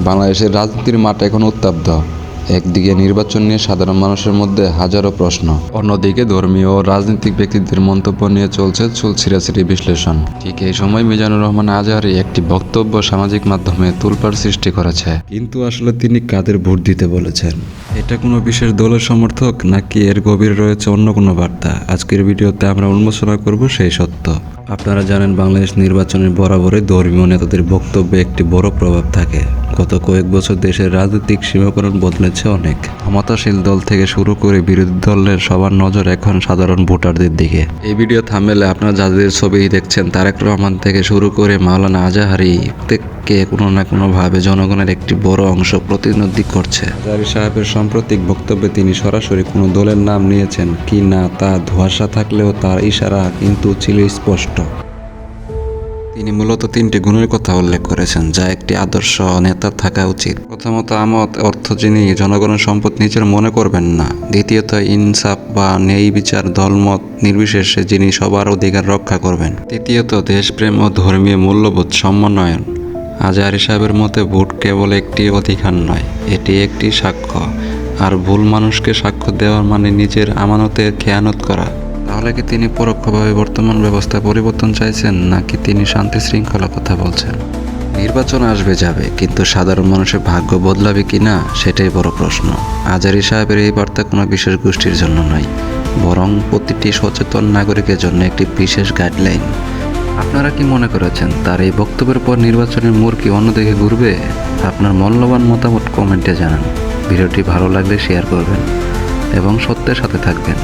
বাংলাদেশের রাজনীতির মাঠ এখন উত্তপ্ত। একদিকে নির্বাচন নিয়ে সাধারণ মানুষের মধ্যে হাজারো প্রশ্ন, অন্যদিকে ধর্মীয় ও রাজনৈতিক ব্যক্তিদের মন্তব্য নিয়ে চলছে ছিঁড়াছিঁড়ি বিশ্লেষণ। ঠিক এই সময় মিজানুর রহমান আজহারী একটি বক্তব্য সামাজিক মাধ্যমে তোলপাড় সৃষ্টি করেছে। কিন্তু আসলে তিনি কাদের ভোট দিতে বলেছেন? এটা কোনো বিশেষ দলের সমর্থক নাকি এর গভীরে রয়েছে অন্য কোনো বার্তা? আজকের ভিডিওতে আমরা উন্মোচনা করব সেই সত্য। আপনারা জানেন, বাংলাদেশ নির্বাচনের বরাবরই ধর্মীয় নেতাদের বক্তব্যে একটি বড় প্রভাব থাকে। গত কয়েক বছর দেশের রাজনৈতিক সীমাকরণ বদলেছে অনেক। ক্ষমতাশীল দল থেকে শুরু করে বিরোধী দলের সবার নজর এখন সাধারণ ভোটারদের দিকে। এই ভিডিও থাম্বনেলে আপনারা যাদের ছবি দেখছেন, তারেক রহমান থেকে শুরু করে মাওলানা আজহারী, প্রত্যেককে কোনো না কোনোভাবে জনগণের একটি বড় অংশ প্রতিনিধিত্ব করছে। আজহারী সাহেবের সাম্প্রতিক বক্তব্যে তিনি সরাসরি কোনো দলের নাম নিয়েছেন কি না তা ধোঁয়াশা থাকলেও তার ইশারা কিন্তু ছিল স্পষ্ট। তিনি মূলত তিনটি গুণের কথা উল্লেখ করেছেন, যা একটি আদর্শ নেতার থাকা উচিত। প্রথমত, আমত অর্থ, যিনি জনগণের সম্পদ নিজের মনে করবেন না। দ্বিতীয়ত, ইনসাফ বা ন্যায় বিচার, দলমত নির্বিশেষে যিনি সবার অধিকার রক্ষা করবেন। তৃতীয়ত, দেশপ্রেম ও ধর্মীয় মূল্যবোধ সমন্বয়ন। আজহারী সাহেবের মতে ভোট কেবল একটি অধিকার নয়, এটি একটি সাক্ষ্য। আর ভুল মানুষকে সাক্ষ্য দেওয়ার মানে নিজের আমানতের খেয়ানত করা। তাহলে কি তিনি পরোক্ষভাবে বর্তমান ব্যবস্থা পরিবর্তন চাইছেন, নাকি তিনি শান্তি শৃঙ্খলা কথা বলছেন? নির্বাচন আসবে যাবে, কিন্তু সাধারণ মানুষের ভাগ্য বদলাবে কিনা সেটাই বড় প্রশ্ন। আজহারী সাহেবের এই বার্তা কোনো বিশেষ গোষ্ঠীর জন্য নয়, বরং প্রতিটি সচেতন নাগরিকের জন্য একটি বিশেষ গাইডলাইন। আপনারা কি মনে করেছেন, তার এই বক্তব্যের পর নির্বাচনের মোড় কি অন্যদিকে ঘুরবে? আপনার মূল্যবান মতামত কমেন্টে জানান। ভিডিওটি ভালো লাগলে শেয়ার করবেন এবং সত্যের সাথে থাকবেন।